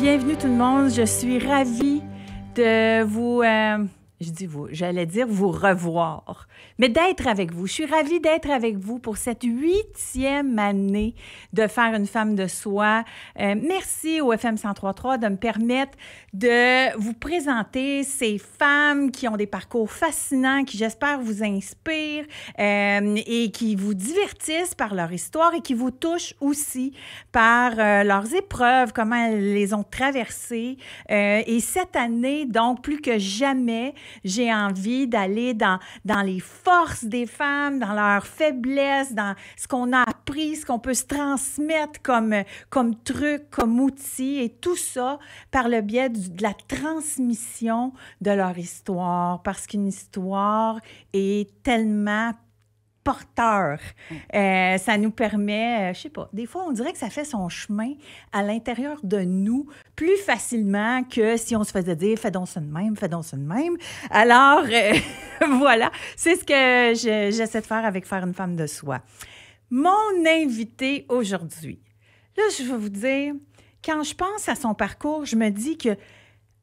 Bienvenue tout le monde, je suis ravie de vous, j'allais dire vous revoir, mais d'être avec vous. Je suis ravie d'être avec vous pour cette 8e année de faire une femme de soi. Merci au FM 103.3 de me permettre de vous présenter ces femmes qui ont des parcours fascinants, qui j'espère vous inspirent et qui vous divertissent par leur histoire et qui vous touchent aussi par leurs épreuves, comment elles les ont traversées. Et cette année, donc, plus que jamais, j'ai envie d'aller dans les forces des femmes, dans leurs faiblesses, dans ce qu'on a appris, ce qu'on peut se transmettre comme trucs, comme outils, et tout ça par le biais de la transmission de leur histoire, parce qu'une histoire est tellement porteur. Ça nous permet, je sais pas, des fois, on dirait que ça fait son chemin à l'intérieur de nous plus facilement que si on se faisait dire « fais donc ça de même, fais donc ça de même ». Alors, voilà, c'est ce que j'essaie de faire avec Faire une femme de soi. Mon invité aujourd'hui, là, je vais vous dire, quand je pense à son parcours, je me dis que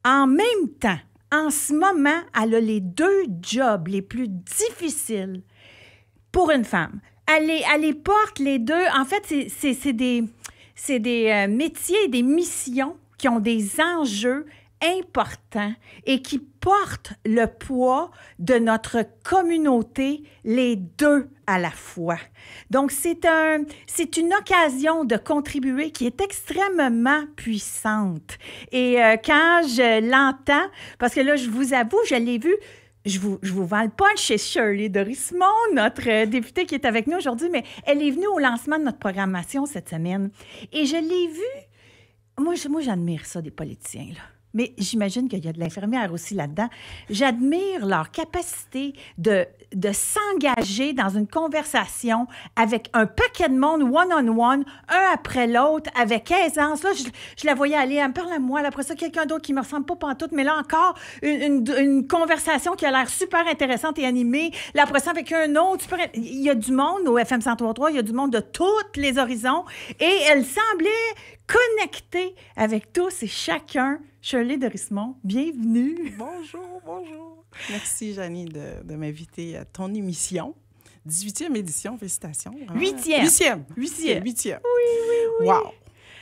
en même temps, en ce moment, elle a les 2 jobs les plus difficiles pour une femme. Elle les porte, les 2. En fait, c'est des métiers, des missions qui ont des enjeux importants et qui portent le poids de notre communauté, les 2 à la fois. Donc, c'est une occasion de contribuer qui est extrêmement puissante. Et quand je l'entends, parce que là, je vous avoue, je l'ai vu. Je vous vends le punch chez Shirley Dorismond, notre députée qui est avec nous aujourd'hui, mais elle est venue au lancement de notre programmation cette semaine. Et je l'ai vue. Moi, j'admire ça des politiciens, là. Mais j'imagine qu'il y a de l'infirmière aussi là-dedans. J'admire leur capacité de s'engager dans une conversation avec un paquet de monde, one-on-one, un après l'autre, avec aisance. Là, je la voyais aller, elle me parle à moi, là, après ça, quelqu'un d'autre qui me ressemble pas pantoute, mais là encore, une conversation qui a l'air super intéressante et animée. Là, après ça, avec un autre, il y a du monde au FM 103.3, il y a du monde de tous les horizons, et elle semblait connectée avec tous et chacun. Shirley Dorismond, bienvenue. Bonjour. Merci, Janie, de m'inviter à ton émission. 18e édition, félicitations. 8e. 8e. Oui. Wow.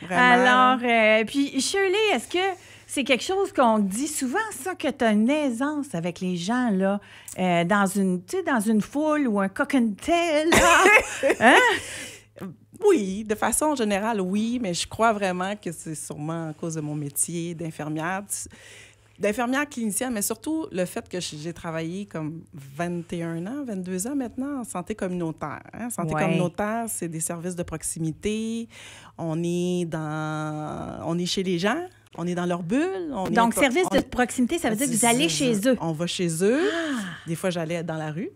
Vraiment. Alors, puis Shirley, est-ce que c'est quelque chose qu'on dit souvent, ça, que tu as une aisance avec les gens, là, dans une foule ou un cocktail, là? Hein? Oui, de façon générale, oui, mais je crois vraiment que c'est sûrement à cause de mon métier d'infirmière clinicienne, mais surtout le fait que j'ai travaillé comme 21 ans, 22 ans maintenant en santé communautaire. Hein? Santé communautaire, c'est des services de proximité. On est chez les gens. On est dans leur bulle. Donc, service de proximité, ça veut dire que vous allez chez eux. On va chez eux. Des fois, j'allais dans la rue.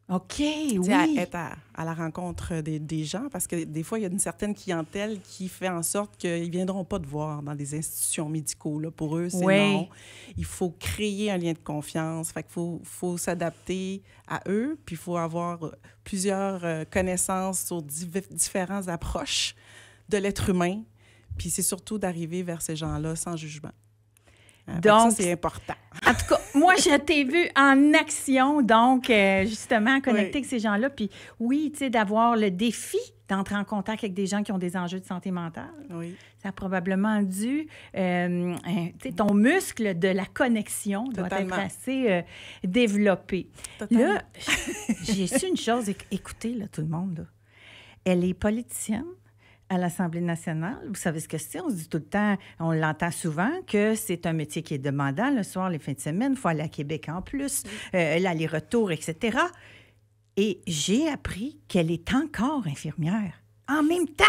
OK, oui. Être à la rencontre des gens, parce que des fois, il y a une certaine clientèle qui fait en sorte qu'ils ne viendront pas te voir dans des institutions médicaux. Là. Pour eux, c'est non. Il faut créer un lien de confiance. Fait qu'il faut s'adapter à eux, puis il faut avoir plusieurs connaissances sur différentes approches de l'être humain. Puis c'est surtout d'arriver vers ces gens-là sans jugement. Donc, ça, c'est important. En tout cas, moi, je t'ai vu en action, donc, justement, connecter avec ces gens-là. Puis oui, tu sais, d'avoir le défi d'entrer en contact avec des gens qui ont des enjeux de santé mentale. Oui. Ça a probablement dû... ton muscle de la connexion doit être assez développé. Totalement. Là, j'ai su une chose. Écoutez, là, tout le monde, là. Elle est politicienne à l'Assemblée nationale. Vous savez ce que c'est? On se dit tout le temps, on l'entend souvent, que c'est un métier qui est demandant le soir, les fins de semaine. Il faut aller à Québec en plus, l'aller-retour, etc. Et j'ai appris qu'elle est encore infirmière en même temps.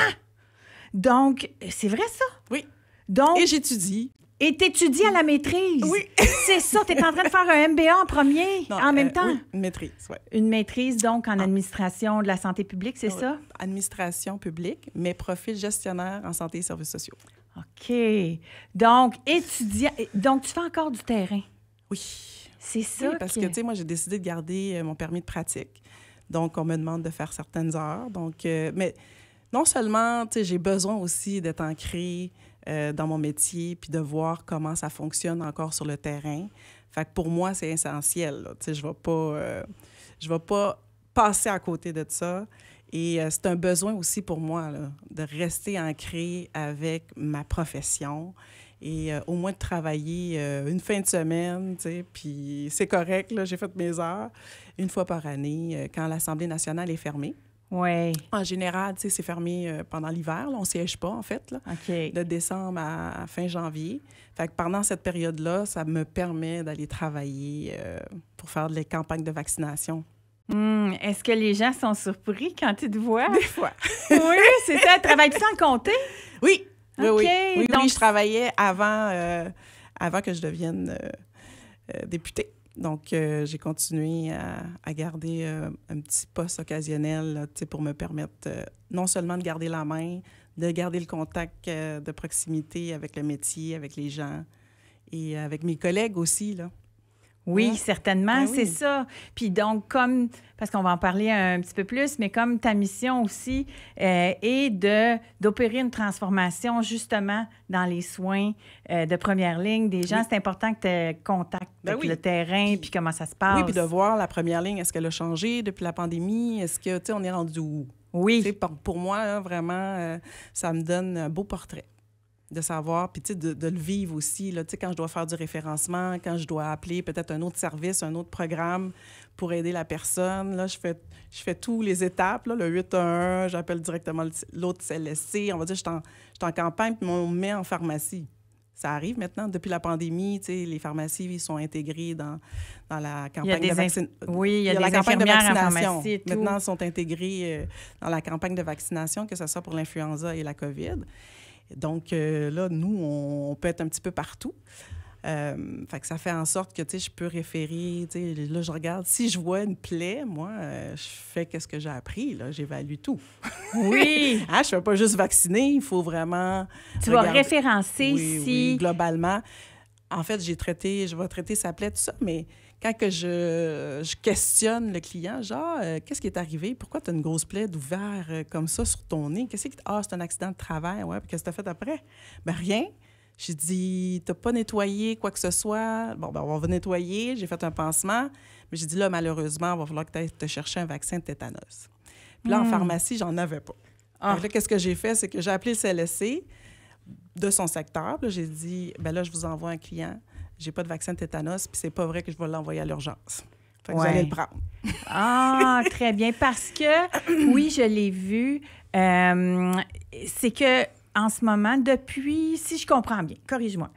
Donc, c'est vrai ça? Oui. Donc, et j'étudie. Et t'étudies à la maîtrise. Oui. C'est ça, t'es en train de faire un MBA en premier, en même temps? Oui, une maîtrise, oui. Une maîtrise, donc, en administration de la santé publique, c'est ça? Administration publique, mais profil gestionnaire en santé et services sociaux. OK. Donc, donc, tu fais encore du terrain? Oui. C'est ça? Oui, parce que, tu sais, moi, j'ai décidé de garder mon permis de pratique. Donc, on me demande de faire certaines heures. Donc, mais non seulement, tu sais, j'ai besoin aussi d'être ancrée dans mon métier, puis de voir comment ça fonctionne encore sur le terrain. Fait que pour moi, c'est essentiel. Tu sais, je vais pas passer à côté de ça. Et c'est un besoin aussi pour moi là, de rester ancré avec ma profession et au moins de travailler une fin de semaine, tu sais, puis c'est correct, là, j'ai fait mes heures une fois par année quand l'Assemblée nationale est fermée. Oui. En général, tu sais, c'est fermé pendant l'hiver. Là, on ne siège pas, en fait, là, OK. de décembre à fin janvier. Fait que pendant cette période-là, ça me permet d'aller travailler pour faire des campagnes de vaccination. Est-ce que les gens sont surpris quand ils te voient? Des fois. Oui, c'est ça. Travailles-tu en comté? Oui. Oui, OK. oui. Donc... Oui, je travaillais avant que je devienne députée. Donc, j'ai continué à garder un petit poste occasionnel là, pour me permettre non seulement de garder la main, de garder le contact de proximité avec le métier, avec les gens et avec mes collègues aussi, là. Oui, Ouais. certainement, Ben oui. c'est ça. Puis donc, parce qu'on va en parler un petit peu plus, mais comme ta mission aussi est d'opérer une transformation justement dans les soins de première ligne des gens, Oui. C'est important que tu aies contact Ben avec oui. le terrain, puis comment ça se passe. Oui, puis de voir la première ligne, est-ce qu'elle a changé depuis la pandémie? Est-ce que, tu sais, on est rendu où? Oui. Tu sais, pour moi, là, vraiment, ça me donne un beau portrait de savoir, puis tu sais, de le vivre aussi, là, tu sais, quand je dois faire du référencement, quand je dois appeler peut-être un autre service, un autre programme pour aider la personne, là, je fais tous les étapes, là, le 811, j'appelle directement l'autre CLSC, on va dire, je suis en campagne, puis on me met en pharmacie. Ça arrive maintenant, depuis la pandémie, tu sais, les pharmacies sont intégrées dans la campagne de vaccination. Oui, il y a la des campagne de infirmières en vaccination. pharmacie et tout. Maintenant, elles sont intégrées dans la campagne de vaccination, que ce soit pour l'influenza et la COVID. Donc, là, nous, on peut être un petit peu partout. Fait que ça fait en sorte que, tu sais, je peux référer, tu sais, là, je regarde. Si je vois une plaie, moi, je fais qu'est-ce que j'ai appris, là, j'évalue tout. Oui! Je ne fais pas juste vacciner, il faut vraiment... Tu vas référencer oui, globalement. En fait, je vais traiter sa plaie, tout ça, mais quand que je questionne le client, genre, qu'est-ce qui est arrivé? Pourquoi tu as une grosse plaie d'ouvert comme ça sur ton nez? Qu'est-ce qui... c'est un accident de travail. Ouais, puis qu'est-ce que tu as fait après? Ben rien. J'ai dit, t'as pas nettoyé quoi que ce soit. Bon, ben on va nettoyer. J'ai fait un pansement. Mais j'ai dit, là, malheureusement, il va falloir que tu ailles te chercher un vaccin de tétanos. Puis là, en pharmacie, j'en avais pas. Donc là, qu'est-ce que j'ai fait? C'est que j'ai appelé le CLSC de son secteur. Puis là, j'ai dit, ben là, je vous envoie un client. J'ai pas de vaccin de tétanos, puis c'est pas vrai que je vais l'envoyer à l'urgence. Fait que vous allez le prendre. Très bien. Parce que, oui, je l'ai vu, c'est que en ce moment, depuis, si je comprends bien, corrige-moi,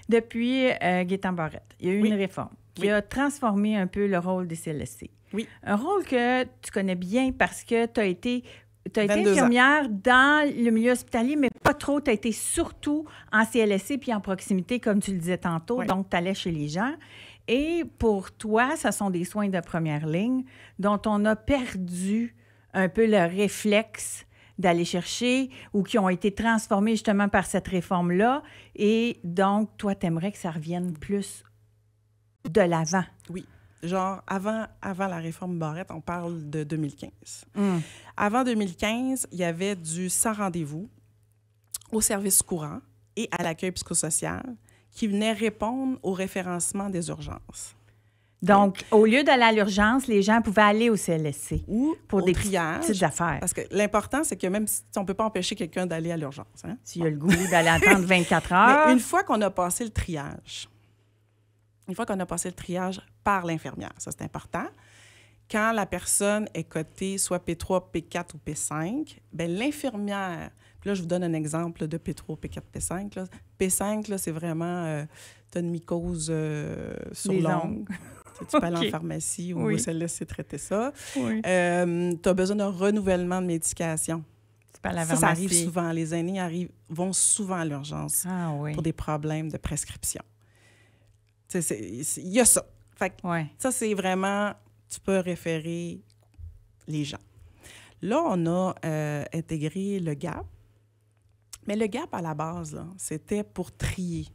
depuis Gaétan Barrette, il y a eu une réforme qui a transformé un peu le rôle des CLSC. Oui. Un rôle que tu connais bien parce que tu as été infirmière dans le milieu hospitalier, mais pas trop. Tu as été surtout en CLSC puis en proximité, comme tu le disais tantôt. Oui. Donc, tu allais chez les gens. Et pour toi, ce sont des soins de première ligne dont on a perdu un peu le réflexe d'aller chercher ou qui ont été transformés justement par cette réforme-là. Et donc, toi, tu aimerais que ça revienne plus de l'avant. Oui. Genre, avant la réforme Barrette, on parle de 2015. Avant 2015, il y avait du sans rendez-vous au service courant et à l'accueil psychosocial qui venait répondre au référencement des urgences. Donc, au lieu d'aller à l'urgence, les gens pouvaient aller au CLSC ou pour des triage, petites affaires. Parce que l'important, c'est que même si on ne peut pas empêcher quelqu'un d'aller à l'urgence. Hein? S'il a le goût d'aller attendre 24 heures. Mais une fois qu'on a passé le triage, par l'infirmière, ça c'est important, quand la personne est cotée soit P3, P4 ou P5, bien l'infirmière, puis là je vous donne un exemple de P3, P4, P5. Là. P5, là, c'est vraiment, tu as une mycose sur l'ongle. Tu peux aller en pharmacie ou celle-là, c'est traiter ça. Oui. Tu as besoin d'un renouvellement de médication. C'est pas la ça arrive souvent. Les aînés vont souvent à l'urgence pour des problèmes de prescription. Il y a ça. Fait que ça, c'est vraiment, tu peux référer les gens. Là, on a intégré le GAP. Mais le GAP, à la base, là, c'était pour trier.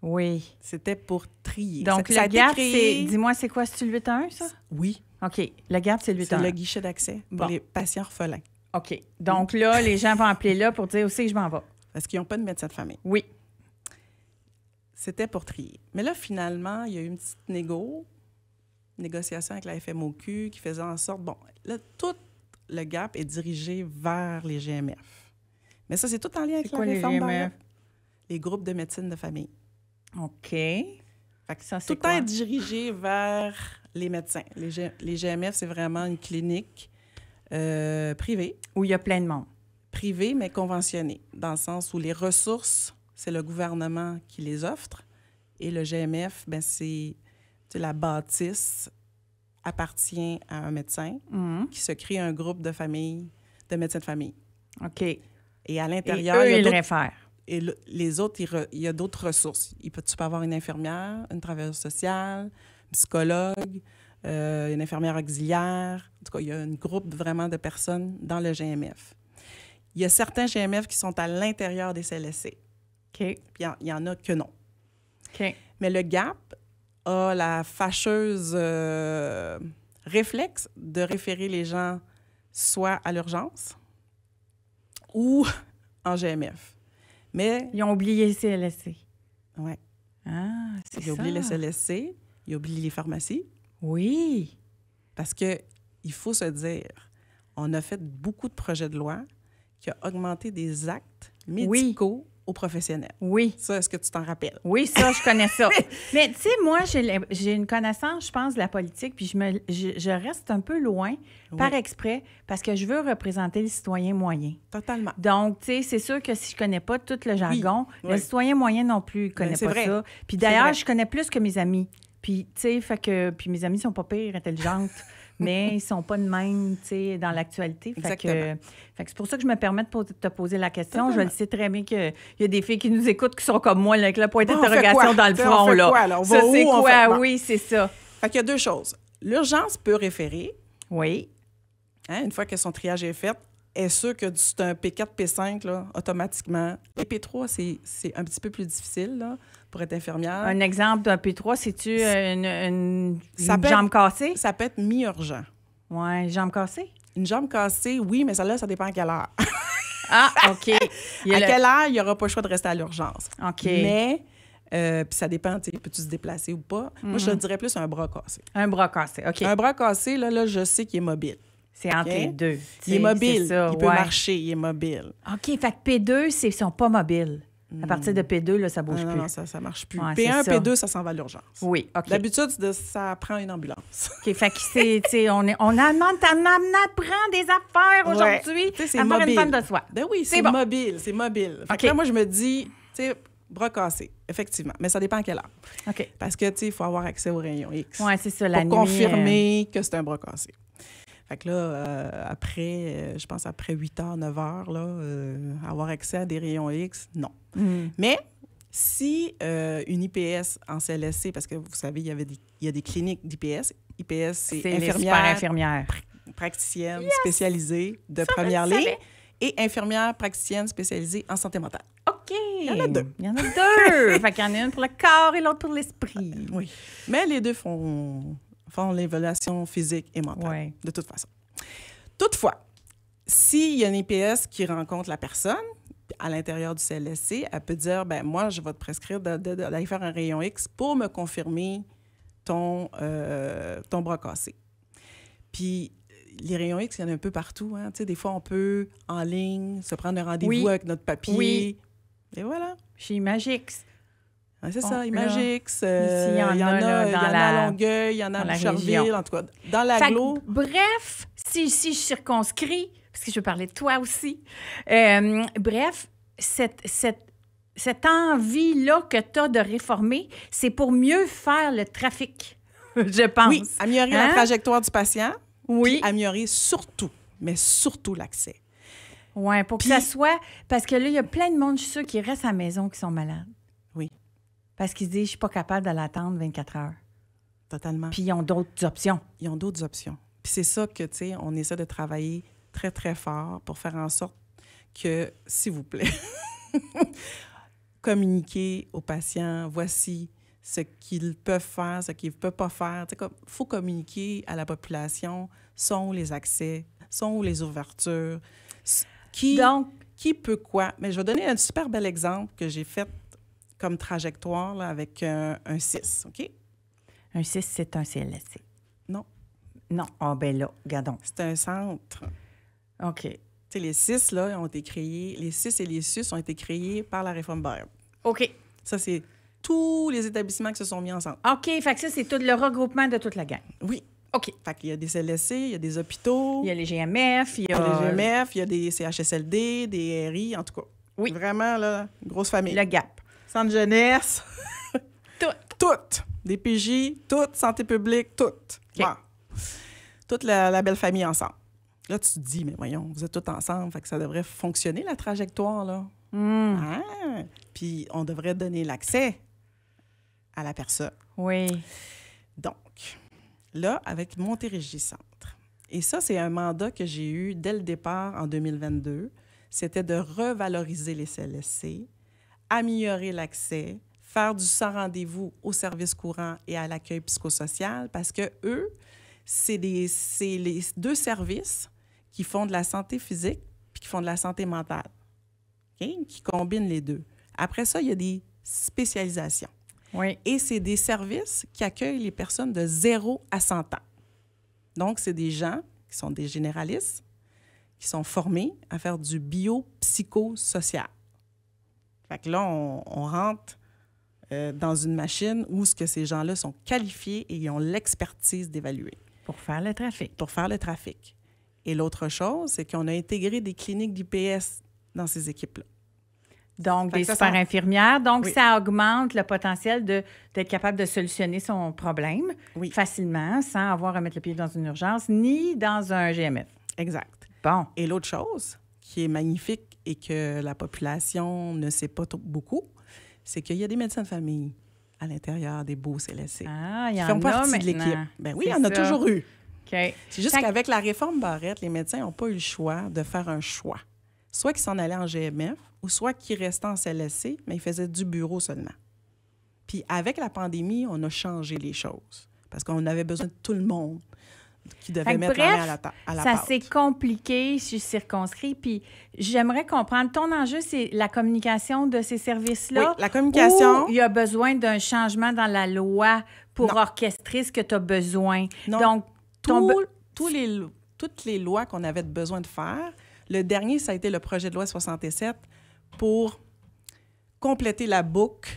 Oui. C'était pour trier. Donc, le GAP, c'est... Dis-moi, c'est quoi? C'est-tu le 811, ça? Oui. OK. Le GAP, c'est le 811. C'est le guichet d'accès pour les patients orphelins. OK. Donc là, les gens vont appeler là pour dire aussi que je m'en vais. Parce qu'ils n'ont pas de médecin de famille. Oui. C'était pour trier. Mais là, finalement, il y a eu une petite négociation avec la FMOQ qui faisait en sorte... Bon, là, tout le gap est dirigé vers les GMF. Mais ça, c'est tout en lien avec la réforme Barrette. Les groupes de médecine de famille. OK. Fait que ça, tout est dirigé vers les médecins. Les GMF, c'est vraiment une clinique privée. Où il y a plein de monde. Privée, mais conventionnée, dans le sens où les ressources, c'est le gouvernement qui les offre. Et le GMF, bien, c'est la bâtisse appartient à un médecin qui se crée un groupe de famille, de médecins de famille. OK. Et à l'intérieur, il y a le réfèrent. Et les autres, il y a d'autres ressources. Tu peux avoir une infirmière, une travailleuse sociale, un psychologue, une infirmière auxiliaire. En tout cas, il y a un groupe vraiment de personnes dans le GMF. Il y a certains GMF qui sont à l'intérieur des CLSC. OK. Puis il y en a que non. OK. Mais le GAP a la fâcheuse réflexe de référer les gens soit à l'urgence ou en GMF. Mais... Ils ont oublié les CLSC. Oui. Ah, c'est ça. Ils ont oublié les CLSC, ils ont oublié les pharmacies. Oui. Parce qu'il faut se dire, on a fait beaucoup de projets de loi qui ont augmenté des actes médicaux aux professionnels. Oui. Ça, est-ce que tu t'en rappelles? Oui, ça, je connais ça. Mais tu sais, moi, j'ai une connaissance, je pense, de la politique, puis je reste un peu loin, par exprès, parce que je veux représenter le citoyen moyen. Totalement. Donc, tu sais, c'est sûr que si je connais pas tout le jargon, le citoyen moyen non plus ne connaît pas ça. Puis d'ailleurs, je connais plus que mes amis. Puis, tu sais, puis mes amis sont pas pires intelligentes. Mais ils sont pas de même, tu sais, dans l'actualité. Fait que c'est pour ça que je me permets de te poser la question. Totalement. Je le sais très bien qu'il y a des filles qui nous écoutent qui sont comme moi, là, avec le point d'interrogation dans le front, là. Quoi, là? Ça, c'est quoi? Bon. Oui, c'est ça. Fait qu'il y a deux choses. L'urgence peut référer. Oui. Hein, une fois que son triage est fait, est sûr que c'est un P4, P5, là, automatiquement. Et P3, c'est un petit peu plus difficile, là, pour être infirmière. Un exemple d'un P3, c'est-tu une jambe cassée? Ça peut être mi-urgent. Oui, jambe cassée? Une jambe cassée, oui, mais ça dépend à quelle heure. Ah, OK. À quelle heure, il n'y aura pas le choix de rester à l'urgence. OK. Mais, puis ça dépend, tu sais, peux-tu se déplacer ou pas? Moi, je te dirais plus un bras cassé. Un bras cassé, OK. Un bras cassé, là je sais qu'il est mobile. C'est entre les deux. Il est mobile. Il peut marcher, il est mobile. OK, fait que P2, ils sont pas mobiles. À partir de P2, là, ça bouge plus. Non, ça marche plus. Ouais, P1, P2, ça s'en va à l'urgence. Oui, OK. D'habitude, ça prend une ambulance. OK, fait que on apprend des affaires aujourd'hui. C'est à mobile. Faire une femme de soi. Ben oui, c'est mobile, c'est mobile. Fait que là, moi, je me dis, tu sais, bras cassés, effectivement. Mais ça dépend à quelle heure. OK. Parce que, tu sais, il faut avoir accès au rayon X. Oui, c'est ça, la nuit. Pour confirmer que c'est un bras cassé. Fait que là, après, je pense après 8 h, 9 h, là, avoir accès à des rayons X, non. Mais si une IPS en CLSC, parce que vous savez, il y a des cliniques d'IPS. IPS, c'est infirmière praticienne spécialisée de première ligne et infirmière praticienne spécialisée en santé mentale. OK. Il y en a deux. Il y en a deux. Fait qu'il y en a une pour le corps et l'autre pour l'esprit. Oui. Mais les deux font l'évaluation physique et mentale, de toute façon. Toutefois, s'il y a une IPS qui rencontre la personne à l'intérieur du CLSC, elle peut dire, ben moi, je vais te prescrire d'aller faire un rayon X pour me confirmer ton bras cassé. Puis, les rayons X, il y en a un peu partout. Hein? Tu sais, des fois, on peut, en ligne, se prendre un rendez-vous avec notre papier. Oui. Et voilà. Chez Imagix. Ouais, c'est ça, Imagix. Il y en a à Longueuil, il y en a à Boucherville, en tout cas, dans l'agglo. Bref, si je circonscris, parce que je veux parler de toi aussi, bref, cette envie-là que tu as de réformer, c'est pour mieux faire le trafic, je pense. Oui, améliorer la trajectoire du patient, oui. Puis améliorer surtout l'accès. Oui, pour que ça soit... Parce que là, il y a plein de monde, je suis sûre, qui restent à la maison, qui sont malades. Oui. Parce qu'ils se disent, je suis pas capable de l'attendre 24 heures. Totalement. Puis ils ont d'autres options. Ils ont d'autres options. Puis c'est ça que, tu sais, on essaie de travailler très, très fort pour faire en sorte que, s'il vous plaît, communiquer aux patients, voici ce qu'ils peuvent faire, ce qu'ils ne peuvent pas faire. Il faut communiquer à la population, sont où les accès, sont où les ouvertures, qui qui peut quoi? Mais je vais donner un super bel exemple que j'ai fait comme trajectoire là, avec un 6, OK? Un 6, c'est un CLSC. Non. Non. Ah, ben là, regardons. C'est un centre. OK. Tu sais, les 6, là, ont été créés, les 6 et les SUS ont été créés par la réforme Barrette. OK. Ça, c'est tous les établissements qui se sont mis ensemble. OK, fait que ça, c'est tout le regroupement de toute la gang. Oui. OK. Fait qu'il y a des CLSC, il y a des hôpitaux. Il y a les GMF, il y Il y a a... des GMF, il y a des CHSLD, des RI, en tout cas. Oui. Vraiment, là, grosse famille. Le GAP. Centre jeunesse. Tout. Des PJ, toutes. Santé publique, toutes. OK. Bon. Toute la belle famille ensemble. Là, tu te dis, mais voyons, vous êtes tous ensemble, fait que ça devrait fonctionner, la trajectoire, là. Ah! Puis, on devrait donner l'accès à la personne. Oui. Donc, là, avec Montérégie Centre. Et ça, c'est un mandat que j'ai eu dès le départ en 2022. C'était de revaloriser les CLSC, améliorer l'accès, faire du sans-rendez-vous au service courant et à l'accueil psychosocial parce que eux, c'est les deux services qui font de la santé physique puis qui font de la santé mentale, okay? Qui combinent les deux. Après ça, il y a des spécialisations. Oui. Et c'est des services qui accueillent les personnes de 0 à 100 ans. Donc, c'est des gens qui sont des généralistes, qui sont formés à faire du biopsychosocial. Fait que là, on rentre dans une machine où ce que ces gens-là sont qualifiés et ils ont l'expertise d'évaluer. Pour faire le trafic. Pour faire le trafic. Et l'autre chose, c'est qu'on a intégré des cliniques d'IPS dans ces équipes-là. Donc, Fait des que ça, super infirmières. Donc, Oui. ça augmente le potentiel d'être capable de solutionner son problème Oui. facilement sans avoir à mettre le pied dans une urgence ni dans un GMF. Exact. Bon. Et l'autre chose qui est magnifique et que la population ne sait pas beaucoup, c'est qu'il y a des médecins de famille à l'intérieur des beaux CLSC Ah, il y qui en font a partie de maintenant. l'équipe. Ben oui, il C'est y en a ça. toujours eu. OK. C'est juste Fait que- qu'avec la réforme Barrette, les médecins n'ont pas eu le choix de faire un choix. Soit qu'ils s'en allaient en GMF ou soit qu'ils restaient en CLSC, mais ils faisaient du bureau seulement. Puis avec la pandémie, on a changé les choses parce qu'on avait besoin de tout le monde qui devait Fait que mettre bref, la main à la ça pâte. s'est compliqué, je suis circonscrit. Puis j'aimerais comprendre, ton enjeu, c'est la communication de ces services-là. Oui, la communication. Ou il y a besoin d'un changement dans la loi pour Non. orchestrer ce que tu as besoin. Non. Donc, ton Toutes les lois qu'on avait besoin de faire, le dernier, ça a été le projet de loi 67 pour compléter la boucle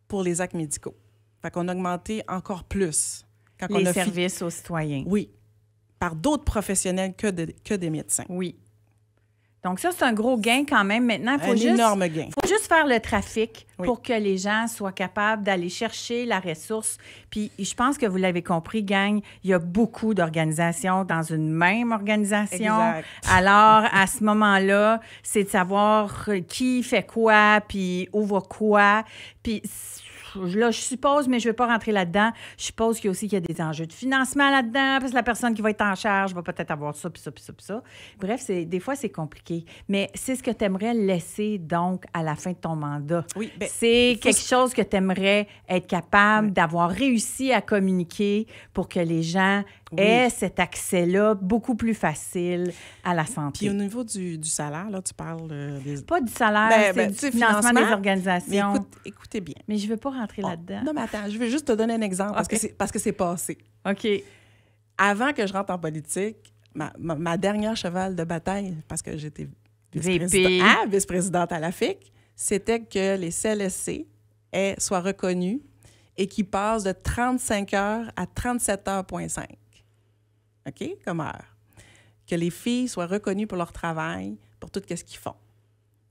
pour les actes médicaux. Fait qu'on a augmenté encore plus. Quand on les a services aux citoyens. Oui, par d'autres professionnels que des médecins. Oui. Donc, ça, c'est un gros gain quand même. Maintenant, il faut Un juste... énorme gain. faut juste faire le trafic Oui. pour que les gens soient capables d'aller chercher la ressource. Puis, je pense que vous l'avez compris, gang, il y a beaucoup d'organisations dans une même organisation. Exact. Alors, à ce moment-là, c'est de savoir qui fait quoi, puis où va quoi. Puis, là, je suppose, mais je ne vais pas rentrer là-dedans, je suppose qu'il y a aussi qu'il y a des enjeux de financement là-dedans, parce que la personne qui va être en charge va peut-être avoir ça, puis ça, puis ça, puis ça. Bref, des fois, c'est compliqué. Mais c'est ce que tu aimerais laisser, donc, à la fin de ton mandat. Oui, ben, c'est il faut quelque chose que tu aimerais être capable d'avoir réussi à communiquer pour que les gens aient cet accès-là beaucoup plus facile à la santé. Puis au niveau du salaire, là, tu parles des... Pas du salaire, c'est tu sais, du financement des organisations. Mais écoutez bien. Mais je ne veux pas rentrer là-dedans. Non, mais attends, je vais juste te donner un exemple OK. parce que c'est passé. OK. Avant que je rentre en politique, ma dernière cheval de bataille, parce que j'étais vice-présidente à la FIC, c'était que les CLSC soient reconnus et qu'ils passent de 35 heures à 37 heures,5. OK? Comme heure. Que les filles soient reconnues pour leur travail, pour tout ce qu'ils font.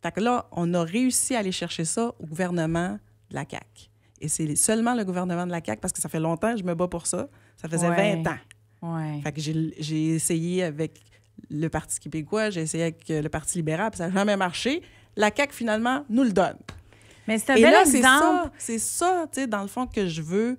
Fait que là, on a réussi à aller chercher ça au gouvernement de la CAQ. Et c'est seulement le gouvernement de la CAQ, parce que ça fait longtemps que je me bats pour ça. Ça faisait 20 ans. Ouais. Fait que j'ai essayé avec le Parti québécois, j'ai essayé avec le Parti libéral, puis ça n'a jamais marché. La CAQ, finalement, nous le donne. Mais c'est un Et bel là, exemple. c'est ça, tu sais, dans le fond, que je veux.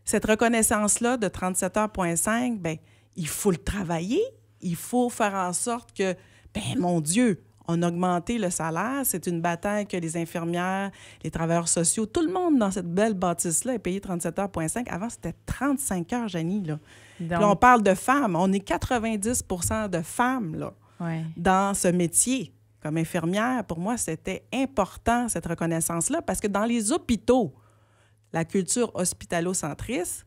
Cette reconnaissance-là de 37 heures,5, bien, il faut le travailler. Il faut faire en sorte que, ben mon Dieu, on a augmenté le salaire. C'est une bataille que les infirmières, les travailleurs sociaux, tout le monde dans cette belle bâtisse-là est payé 37 heures,5. Avant, c'était 35 heures, Janie, là. Puis là, on parle de femmes. On est 90 de femmes, là, Ouais. dans ce métier. comme infirmière, pour moi, c'était important, cette reconnaissance-là, parce que dans les hôpitaux, la culture hospitalo-centriste,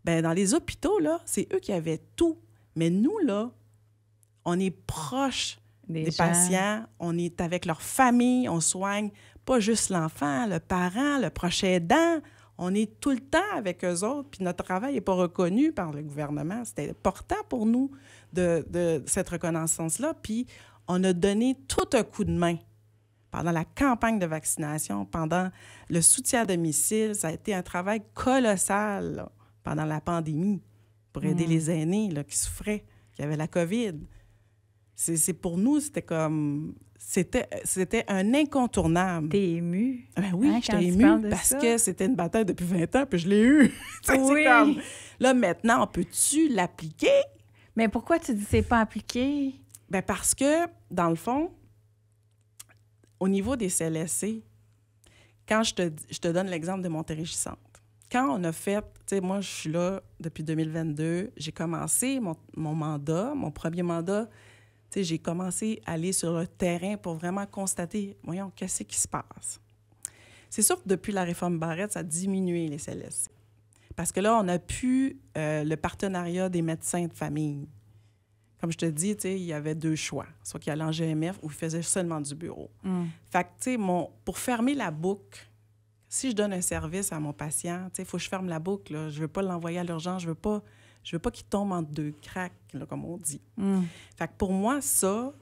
bien, dans les hôpitaux, là, c'est eux qui avaient tout. Mais nous, là, on est proche des patients, on est avec leur famille, on soigne pas juste l'enfant, le parent, le proche aidant. On est tout le temps avec eux autres, puis notre travail n'est pas reconnu par le gouvernement. C'était important pour nous de cette reconnaissance-là. Puis on a donné tout un coup de main pendant la campagne de vaccination, pendant le soutien à domicile. Ça a été un travail colossal là, pendant la pandémie pour aider les aînés là, qui souffraient, qui avaient la COVID. C'est pour nous, c'était comme... C'était un incontournable. T'es émue? Ben oui, j'étais émue parce que c'était une bataille depuis 20 ans, puis je l'ai eue. Oui. Comme, là, maintenant, on peut-tu l'appliquer? Mais pourquoi tu dis que c'est pas appliqué? Bien, parce que, dans le fond, au niveau des CLSC, quand je te donne l'exemple de Montérégie-Centre, quand on a fait, tu sais, moi, je suis là depuis 2022, j'ai commencé mon mandat, mon premier mandat. Tu sais, j'ai commencé à aller sur le terrain pour vraiment constater, voyons, qu'est-ce qui se passe. C'est sûr que depuis la réforme Barrette, ça a diminué les CLSC. Parce que là, on a pu le partenariat des médecins de famille. Comme je te dis, tu sais, il y avait 2 choix. Soit qu'il allait en GMF ou il faisait seulement du bureau. Fait que, tu sais, pour fermer la boucle, si je donne un service à mon patient, tu sais, il faut que je ferme la boucle. Là. Je ne veux pas l'envoyer à l'urgence. Je veux pas qu'il tombe entre 2 cracks, là, comme on dit. Fait que pour moi, ça,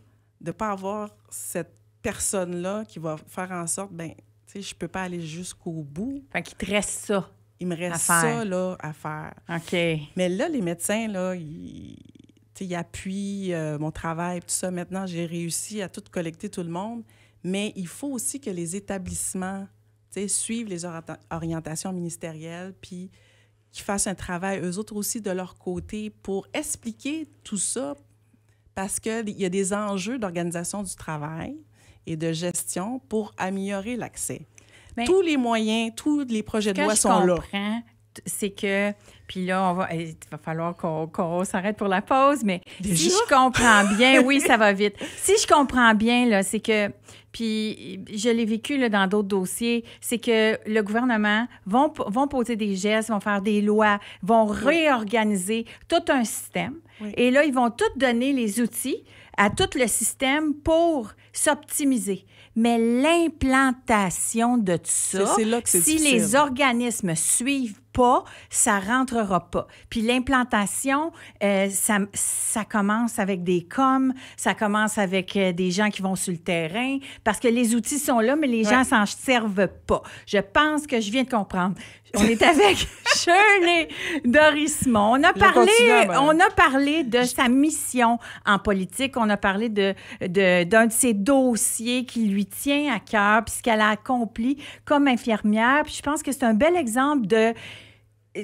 de ne pas avoir cette personne-là qui va faire en sorte, bien, tu sais, je ne peux pas aller jusqu'au bout. Fait qu'il te reste ça. Il me reste ça, là, à faire. OK. Mais là, les médecins, là, ils appuient mon travail, tout ça. Maintenant, j'ai réussi à tout collecter tout le monde. Mais il faut aussi que les établissements, tu sais, suivent les orientations ministérielles, puis qu'ils fassent un travail, eux autres aussi, de leur côté, pour expliquer tout ça, parce qu'il y a des enjeux d'organisation du travail et de gestion pour améliorer l'accès. Mais tous les moyens, tous les projets de loi sont là. Ce que je comprends, c'est que... Puis là, il va falloir qu'on s'arrête pour la pause, mais déjà? Si je comprends bien... Oui, ça va vite. Si je comprends bien, là, c'est que... Puis je l'ai vécu là, dans d'autres dossiers, c'est que le gouvernement vont poser des gestes, vont faire des lois, vont réorganiser tout un système. Oui. Et là, ils vont tout donner les outils à tout le système pour s'optimiser. Mais l'implantation de tout ça, c'est là que c'est si difficile. Les organismes suivent pas, ça rentrera pas. Puis l'implantation, ça commence avec des coms, ça commence avec des gens qui vont sur le terrain, parce que les outils sont là, mais les gens s'en servent pas. Je pense que je viens de comprendre. On est avec Shirley Dorismont. On a parlé de sa mission en politique. On a parlé d'un de ses dossiers qui lui tient à cœur, puis ce qu'elle a accompli comme infirmière. Puis je pense que c'est un bel exemple de...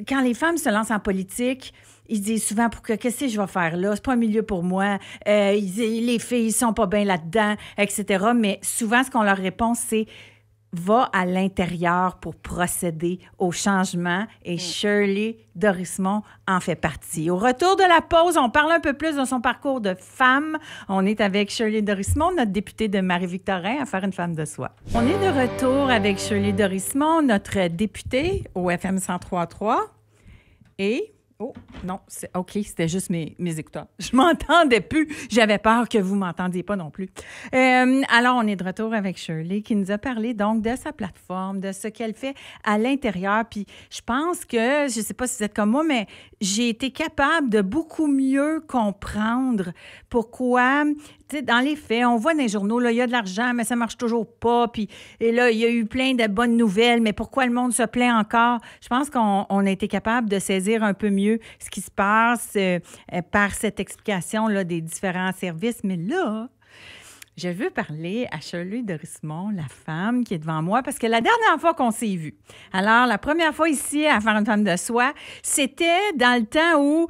Quand les femmes se lancent en politique, ils disent souvent qu'est-ce que je vais faire là? C'est pas un milieu pour moi. Les filles, ils sont pas bien là-dedans, etc. Mais souvent, ce qu'on leur répond, c'est va à l'intérieur pour procéder au changement. Et Shirley Dorismont en fait partie. Au retour de la pause, on parle un peu plus de son parcours de femme. On est avec Shirley Dorismont, notre députée de Marie-Victorin, à faire une femme de soi. On est de retour avec Shirley Dorismont, notre députée au FM 103.3. Et... Oh, non, OK, c'était juste mes écouteurs. Je m'entendais plus. J'avais peur que vous m'entendiez pas non plus. Alors, on est de retour avec Shirley qui nous a parlé donc de sa plateforme, de ce qu'elle fait à l'intérieur. Puis je pense que, je sais pas si vous êtes comme moi, mais j'ai été capable de beaucoup mieux comprendre pourquoi... Dans les faits, on voit dans les journaux, là, il y a de l'argent, mais ça marche toujours pas. Puis et là, il y a eu plein de bonnes nouvelles, mais pourquoi le monde se plaint encore? Je pense qu'on a été capable de saisir un peu mieux ce qui se passe par cette explication là, des différents services. Mais là, je veux parler à Shirley Dorismont, la femme qui est devant moi, parce que la dernière fois qu'on s'est vus, alors la première fois ici à faire une femme de soi, c'était dans le temps où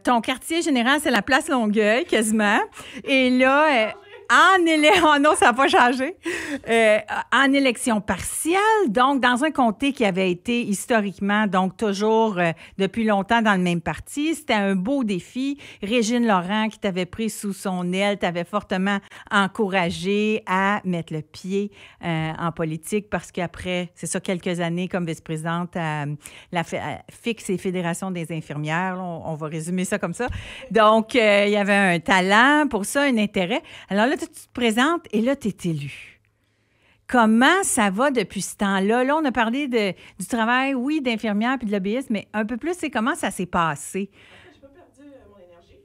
ton quartier général, c'est la place Longueuil, quasiment. Et là... Oh non, ça n'a pas changé. En élection partielle, donc dans un comté qui avait été historiquement, donc toujours depuis longtemps dans le même parti. C'était un beau défi. Régine Laurent, qui t'avait pris sous son aile, t'avait fortement encouragé à mettre le pied en politique parce qu'après, c'est ça, quelques années comme vice-présidente à la FIX et Fédération des infirmières, là, on va résumer ça comme ça. Donc, il y avait un talent pour ça, un intérêt. Alors là, tu te présentes et là, tu es élu. Comment ça va depuis ce temps-là? Là, on a parlé du travail, oui, d'infirmière puis de lobbyiste, mais un peu plus, c'est comment ça s'est passé? J'ai pas perdu mon énergie.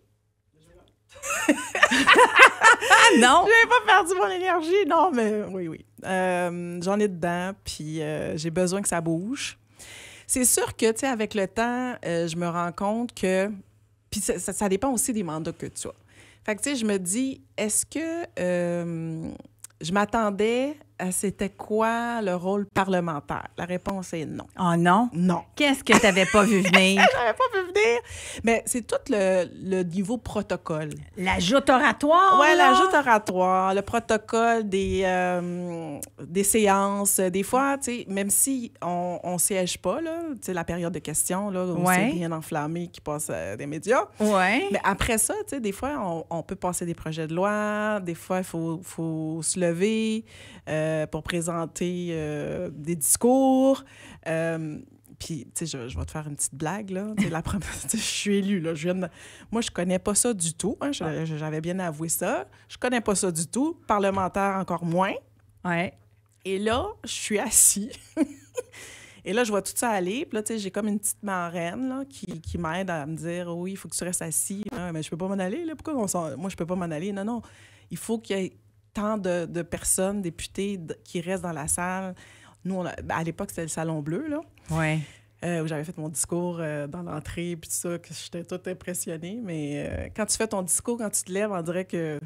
Non? J'ai pas perdu mon énergie, non, mais oui. J'en ai dedans, puis j'ai besoin que ça bouge. C'est sûr que, tu sais, avec le temps, je me rends compte que... Puis ça dépend aussi des mandats que tu as. Fait que, tu sais, je me dis, est-ce que je m'attendais à c'était quoi le rôle parlementaire? La réponse est non. Oh non? Non. Qu'est-ce que tu n'avais pas vu venir? J'avais pas vu venir. Mais c'est tout le niveau protocole. L'ajout oratoire? Oui, là? l'ajout oratoire, le protocole des séances. Des fois, tu sais, même si on siège pas, là, tu sais, la période de questions, là, où c'est bien enflammé qui passe des médias. Oui. Mais après ça, tu sais, des fois, on peut passer des projets de loi. Des fois, il faut se lever pour présenter des discours. Puis, tu sais, je vais te faire une petite blague, là. La première, je suis élue, là. Moi, je connais pas ça du tout. Hein. J'avais bien avoué ça. Je connais pas ça du tout. Parlementaire, encore moins. Ouais. Et là, je suis assis. Et là, je vois tout ça aller. Puis là, tu sais, j'ai comme une petite marraine, là, qui m'aide à me dire, oui, il faut que tu restes assis. Ah, mais je peux pas m'en aller, là. Pourquoi moi, je peux pas m'en aller? Non. Il faut qu'il y ait tant de personnes, députés, qui restent dans la salle. Nous, à l'époque, c'était le Salon Bleu, là. Oui. Où j'avais fait mon discours dans l'entrée, puis tout ça, que j'étais toute impressionnée. Mais quand tu fais ton discours, quand tu te lèves, on dirait que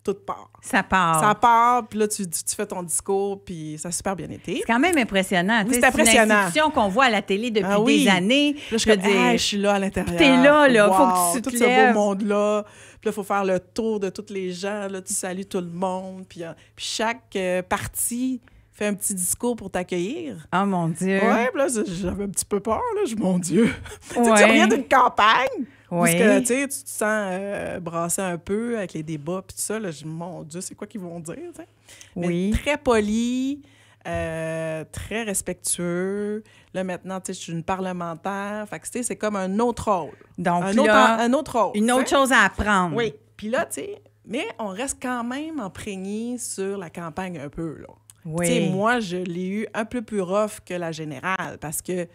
tout part. Ça part. Ça part, puis là, tu fais ton discours, puis ça a super bien été. C'est quand même impressionnant. Oui, c'est impressionnant. C'est une institution qu'on voit à la télé depuis des années. Là, je suis là à l'intérieur. T'es là, wow, faut que tu te tout lèves. ce beau monde-là. Puis là, il faut faire le tour de tous les gens. Là, tu salues tout le monde. Puis chaque parti fait un petit discours pour t'accueillir. Oh, mon Dieu. Oui, puis là, j'avais un petit peu peur, là. Mon Dieu. Ouais. Tu reviens d'une campagne. Oui. Parce que, tu te sens brassé un peu avec les débats, puis tout ça. Là, je dis, mon Dieu, c'est quoi qu'ils vont dire, tu sais? Oui. Mais très poli, très respectueux. Là, maintenant, tu sais, je suis une parlementaire. Fait que, tu sais, c'est comme un autre rôle. Donc, un autre rôle. Une autre chose à apprendre. Oui. Puis là, tu sais, mais on reste quand même imprégné sur la campagne un peu, là. Oui. Tu sais, moi, je l'ai eu un peu plus rough que la générale parce que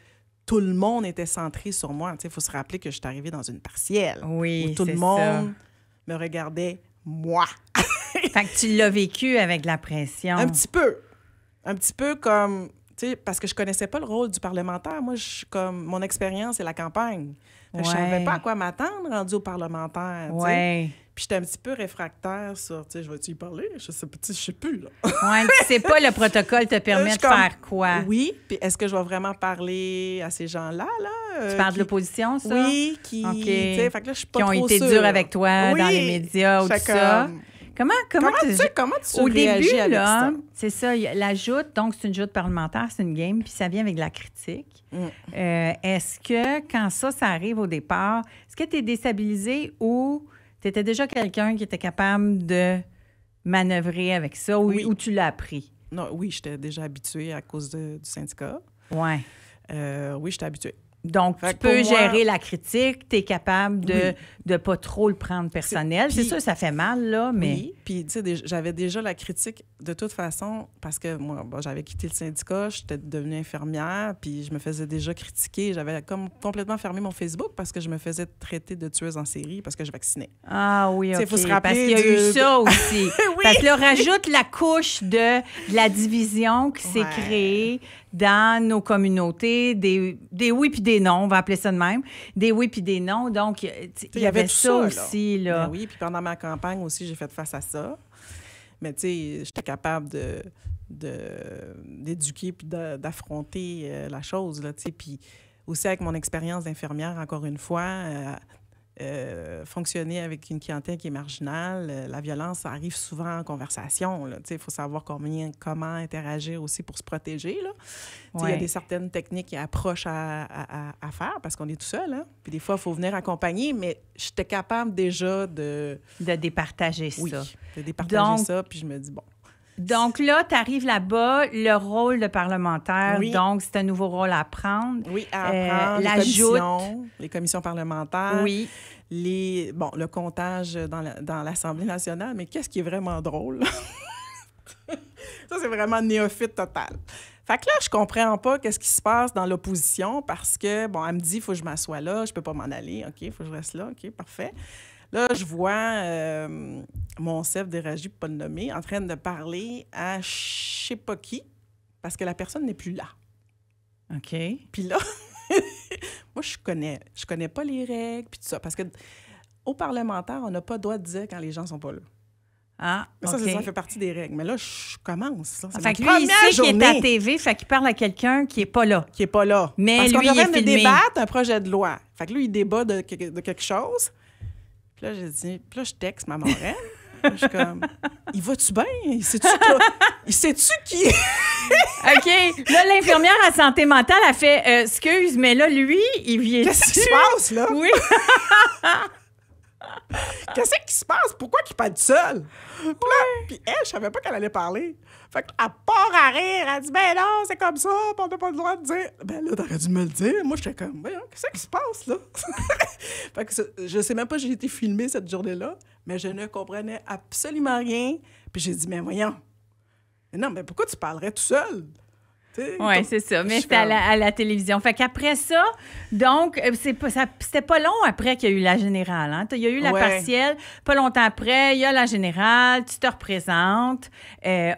tout le monde était centré sur moi. Tu sais, il faut se rappeler que je suis arrivée dans une partielle. Oui, où tout le monde me regardait, moi. Fait que tu l'as vécu avec de la pression. Un petit peu. Un petit peu comme... Tu sais, parce que je connaissais pas le rôle du parlementaire. Moi, mon expérience, c'est la campagne. Fait que je savais pas à quoi m'attendre rendu au parlementaire. Oui. Puis j'étais un petit peu réfractaire sur, tu sais, je vais-tu y parler? Je sais plus, là. Oui, tu sais pas, le protocole te permet de faire quoi? Oui, puis est-ce que je vais vraiment parler à ces gens-là, là? Tu parles de l'opposition, ça? Oui, tu sais, fait que là, je suis pas trop qui ont été sûre. durs avec toi dans les médias ou tout ça. Comment tu au réagis début, avec là, ça? c'est ça, la joute, donc c'est une joute parlementaire, c'est une game, puis ça vient avec de la critique. Est-ce que, quand ça arrive au départ, est-ce que tu es déstabilisé ou tu étais déjà quelqu'un qui était capable de manœuvrer avec ça ou tu l'as appris? Non, oui, j'étais déjà habituée à cause du syndicat. Oui. Oui, j'étais habituée. Donc, tu peux gérer la critique, tu es capable de pas trop le prendre personnel. C'est sûr, ça fait mal, là, mais... Oui, puis tu sais, j'avais déjà la critique de toute façon parce que moi, j'avais quitté le syndicat, j'étais devenue infirmière, puis je me faisais déjà critiquer. J'avais comme complètement fermé mon Facebook parce que je me faisais traiter de tueuse en série parce que je vaccinais. Ah oui, OK. Il faut se rappeler parce qu'il y a eu ça aussi. Oui. Parce que là, rajoute la couche de la division qui s'est créée dans nos communautés, des oui puis des non, on va appeler ça de même, des oui puis des non. Donc, il y avait ça aussi. Là. Ben oui, puis pendant ma campagne aussi, j'ai fait face à ça. Mais tu sais, j'étais capable d'éduquer puis d'affronter la chose, là, tu sais. Puis aussi avec mon expérience d'infirmière, encore une fois, fonctionner avec une clientèle qui est marginale, la violence, ça arrive souvent en conversation. Il faut savoir comment interagir aussi pour se protéger. Il y a certaines techniques et approches à faire parce qu'on est tout seul. Hein? Puis des fois, il faut venir accompagner, mais j'étais capable déjà de départager ça. Oui, de départager ça, puis je me dis, bon... Donc là, tu arrives là-bas, le rôle de parlementaire, donc c'est un nouveau rôle à prendre. Oui, à apprendre, les commissions parlementaires. Oui. Le comptage dans l'Assemblée nationale, mais qu'est-ce qui est vraiment drôle? Ça, c'est vraiment néophyte total. Fait que là, je comprends pas qu'est-ce qui se passe dans l'opposition parce que, elle me dit, il faut que je m'assoie là, je peux pas m'en aller. OK, il faut que je reste là. OK, parfait. Là, je vois mon chef de régie, pour pas le nommer, en train de parler à je sais pas qui, parce que la personne n'est plus là. OK. Puis là, moi, je connais pas les règles, puis tout ça, parce que au parlementaire, on n'a pas le droit de dire quand les gens sont pas là. Ah, mais ça, ça fait partie des règles. Mais là, je commence. Là. Fait que lui, il sait qu'il est à TV, fait qu'il parle à quelqu'un qui est pas là. Qui est pas là. Mais parce lui, qu'on est en train de débattre un projet de loi. Fait que lui, il débat de quelque chose. Puis là, j'ai dit... Puis là, je texte ma marraine. Je suis comme... Il va-tu bien? Il sait-tu qui... OK. Là, l'infirmière à santé mentale a fait... excuse, mais là, lui, il vient... Qu'est-ce qui se passe, là? Oui. Qu'est-ce qui se passe? Pourquoi il parle seul? Puis elle, je savais pas qu'elle allait parler. Fait qu'elle part à rire. Elle dit, ben non, c'est comme ça, on n'a pas le droit de dire. Ben là, t'aurais dû me le dire. Moi, j'étais comme, ben, qu'est-ce qui se passe, là? Fait que je sais même pas si j'ai été filmée cette journée-là, mais je ne comprenais absolument rien. Puis j'ai dit, mais voyons. Mais non, mais pourquoi tu parlerais tout seul? Oui, c'est ça. Mais c'était à la télévision. Fait qu'après ça, donc, c'était pas long après qu'il y a eu la générale. Hein? Il y a eu la partielle. Pas longtemps après, il y a la générale. Tu te représentes.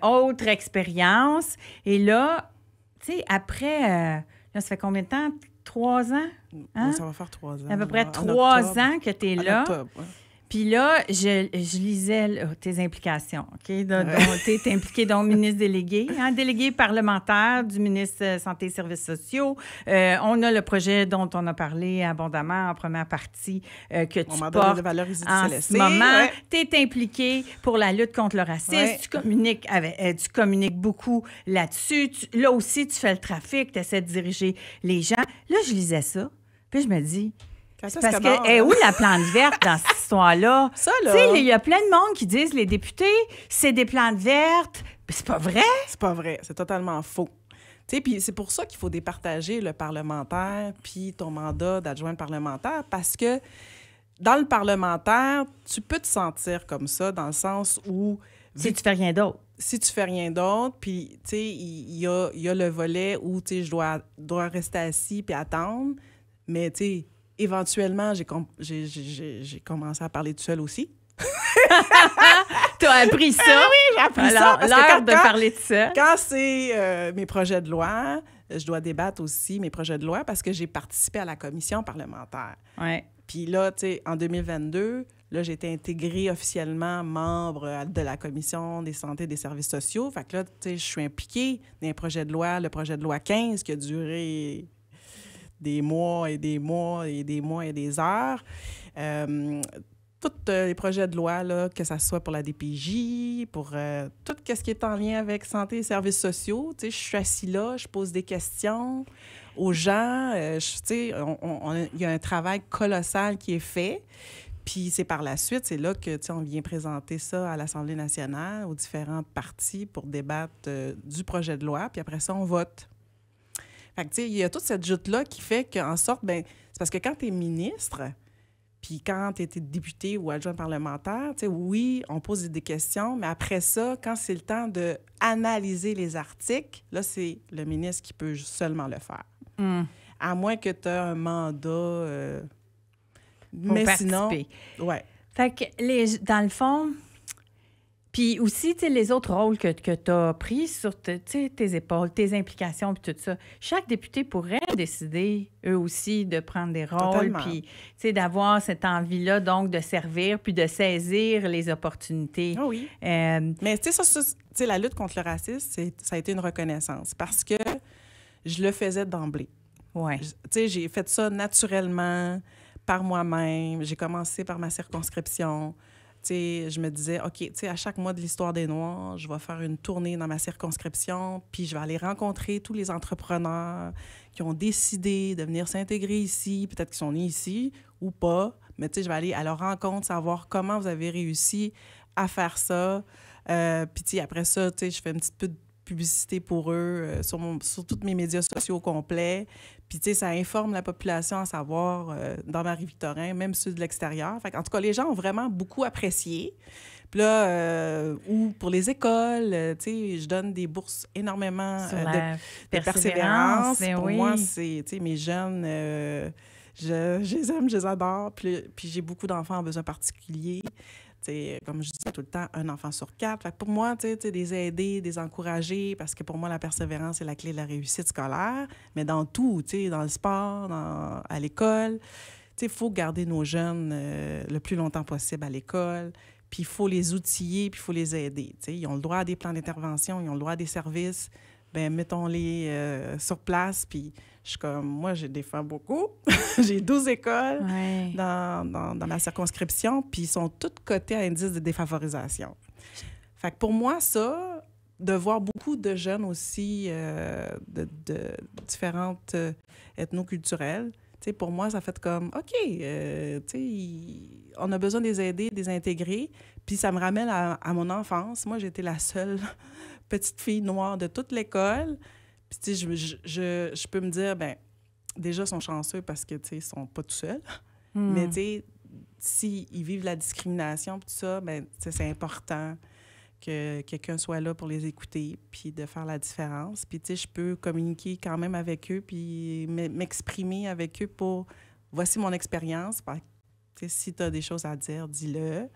Autre expérience. Et là, tu sais, après, là, ça fait combien de temps? 3 ans? Hein? Ça va faire 3 ans. À peu près 3 ans que tu es là. Octobre, ouais. Puis là, je lisais tes implications, OK? Tu es impliqué, donc, ministre délégué, délégué parlementaire du ministre Santé et Services sociaux. On a le projet dont on a parlé abondamment en première partie que tu portes en ce moment. Tu es impliqué pour la lutte contre le racisme. Tu communiques beaucoup là-dessus. Là aussi, tu fais le trafic, tu essaies de diriger les gens. Là, je lisais ça, puis je me dis... Parce que, où la plante verte dans cette histoire-là? Ça, là... Tu sais, il y a plein de monde qui disent, les députés, c'est des plantes vertes. Mais c'est pas vrai. C'est pas vrai. C'est totalement faux. Tu sais, puis c'est pour ça qu'il faut départager le parlementaire puis ton mandat d'adjoint parlementaire, parce que dans le parlementaire, tu peux te sentir comme ça, dans le sens où... Si tu fais rien d'autre. Si tu fais rien d'autre, puis, tu sais, il y a le volet où, tu sais, je dois rester assis puis attendre, mais, tu sais, éventuellement, j'ai commencé à parler tout seul aussi. Tu as appris ça? Oui, j'ai appris ça. L'heure de parler tout seul. Quand c'est mes projets de loi, je dois débattre aussi mes projets de loi parce que j'ai participé à la commission parlementaire. Oui. Puis là, tu sais, en 2022, là, j'ai été intégrée officiellement membre de la commission des santé et des services sociaux. Fait que là, tu sais, je suis impliquée dans les projets de loi, le projet de loi 15 qui a duré... des mois et des mois et des mois et des heures. Tous les projets de loi, là, que ce soit pour la DPJ, pour tout ce qui est en lien avec santé et services sociaux. Tu sais, je suis assise là, je pose des questions aux gens. Tu sais, il y a un travail colossal qui est fait. Puis c'est par la suite, c'est là que, tu sais, on vient présenter ça à l'Assemblée nationale, aux différentes parties pour débattre du projet de loi. Puis après ça, on vote. Fait que, tu sais, il y a toute cette joute-là qui fait qu'en sorte, bien, c'est parce que quand tu es ministre, puis quand tu es député ou adjoint parlementaire, tu sais, oui, on pose des questions, mais après ça, quand c'est le temps d'analyser les articles, là, c'est le ministre qui peut seulement le faire. À moins que tu aies un mandat. Mais participer. Sinon, ouais. Fait que, dans le fond... Puis aussi, tu sais, les autres rôles que tu as pris sur tes épaules, tes implications, puis tout ça. Chaque député pourrait décider, eux aussi, de prendre des rôles, puis, tu sais, d'avoir cette envie-là, donc, de servir, puis de saisir les opportunités. Ah oui. Mais, tu sais, la lutte contre le racisme, ça a été une reconnaissance parce que je le faisais d'emblée. Oui. Tu sais, j'ai fait ça naturellement par moi-même. J'ai commencé par ma circonscription. Je me disais, OK, à chaque mois de l'Histoire des Noirs, je vais faire une tournée dans ma circonscription, puis je vais aller rencontrer tous les entrepreneurs qui ont décidé de venir s'intégrer ici, peut-être qu'ils sont nés ici ou pas, mais je vais aller à leur rencontre, savoir comment vous avez réussi à faire ça. Puis après ça, je fais un petit peu de publicité pour eux sur tous mes médias sociaux au complet. Puis, ça informe la population à savoir, dans Marie-Victorin, même ceux de l'extérieur. En tout cas, les gens ont vraiment beaucoup apprécié. Puis là, ou pour les écoles, je donne des bourses énormément de persévérance. Pour moi, c'est, mes jeunes, je les aime, je les adore. Puis j'ai beaucoup d'enfants en besoins particuliers. Comme je dis tout le temps, un enfant sur 4. Fait que pour moi, les aider, les encourager, parce que pour moi, la persévérance est la clé de la réussite scolaire, mais dans tout, dans le sport, à l'école. Il faut garder nos jeunes le plus longtemps possible à l'école, puis il faut les outiller, puis il faut les aider. Ils ont le droit à des plans d'intervention, ils ont le droit à des services. Bien, mettons-les sur place, puis je suis comme, moi, j'ai défends beaucoup. J'ai 12 écoles dans ma circonscription, puis ils sont toutes cotées à indice de défavorisation. Fait que pour moi, ça, de voir beaucoup de jeunes aussi de différentes ethnoculturelles, pour moi, ça fait comme, OK, on a besoin de les aider, de les intégrer, puis ça me ramène à mon enfance. Moi, j'étais la seule petite fille noire de toute l'école. Puis, je peux me dire, bien, déjà, ils sont chanceux parce que, ils sont pas tout seuls. Mais, s'ils vivent la discrimination, tout ça, bien, c'est important que quelqu'un soit là pour les écouter puis de faire la différence. Puis, je peux communiquer quand même avec eux puis m'exprimer avec eux pour... Voici mon expérience. Si tu as des choses à dire, dis-le.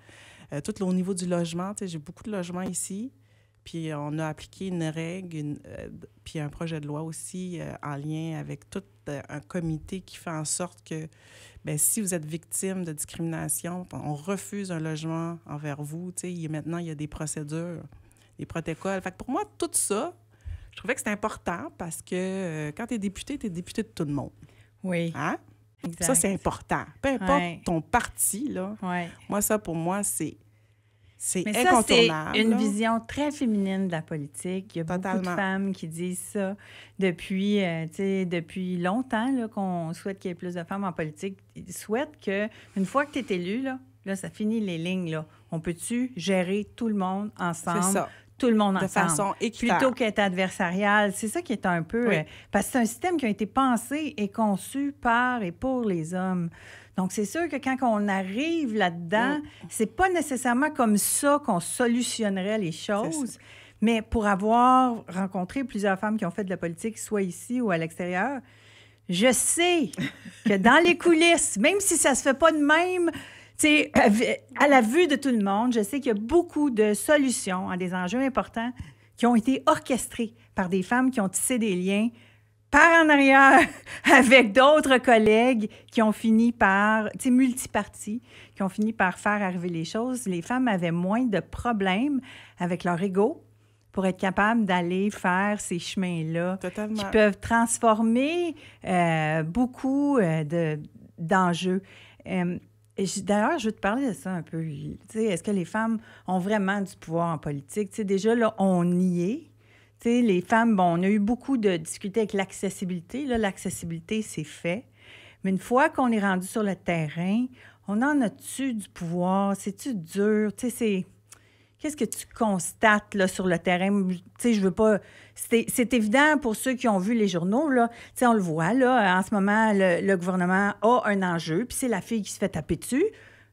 Tout au niveau du logement, j'ai beaucoup de logements ici. Puis on a appliqué une règle, puis un projet de loi aussi en lien avec tout un comité qui fait en sorte que, bien, si vous êtes victime de discrimination, on refuse un logement envers vous. Maintenant, il y a des procédures, des protocoles. Fait que pour moi, tout ça, je trouvais que c'était important parce que quand tu es député de tout le monde. Oui. Hein? Exact. Ça, c'est important. Peu importe ton parti, là. Moi, ça, pour moi, c'est incontournable. C'est une vision très féminine de la politique. Il y a beaucoup de femmes qui disent ça depuis longtemps là, qu'on souhaite qu'il y ait plus de femmes en politique. Ils souhaitent qu'une fois que tu es élu, là, ça finit les lignes. Là. On peut-tu gérer tout le monde ensemble? C'est ça. Tout le monde ensemble. De façon équitable. Plutôt qu'être adversarial. C'est ça qui est un peu... parce que c'est un système qui a été pensé et conçu par et pour les hommes. Donc, c'est sûr que quand on arrive là-dedans, c'est pas nécessairement comme ça qu'on solutionnerait les choses, mais pour avoir rencontré plusieurs femmes qui ont fait de la politique, soit ici ou à l'extérieur, je sais que dans les coulisses, même si ça se fait pas de même, à la vue de tout le monde, je sais qu'il y a beaucoup de solutions à des enjeux importants qui ont été orchestrés par des femmes qui ont tissé des liens par en arrière avec d'autres collègues qui ont fini par, multipartis, qui ont fini par faire arriver les choses. Les femmes avaient moins de problèmes avec leur ego pour être capables d'aller faire ces chemins-là. Totalement. Qui peuvent transformer beaucoup d'enjeux. D'ailleurs, je veux te parler de ça un peu. Est-ce que les femmes ont vraiment du pouvoir en politique? Déjà, là, on y est. Les femmes, on a eu beaucoup de difficultés avec l'accessibilité. Là, l'accessibilité, c'est fait. Mais une fois qu'on est rendu sur le terrain, on en a-tu du pouvoir? C'est-tu dur? Qu'est-ce que tu constates là, sur le terrain? Je veux pas... C'est évident pour ceux qui ont vu les journaux. Là. On le voit, là, en ce moment, le gouvernement a un enjeu, puis c'est la fille qui se fait taper dessus.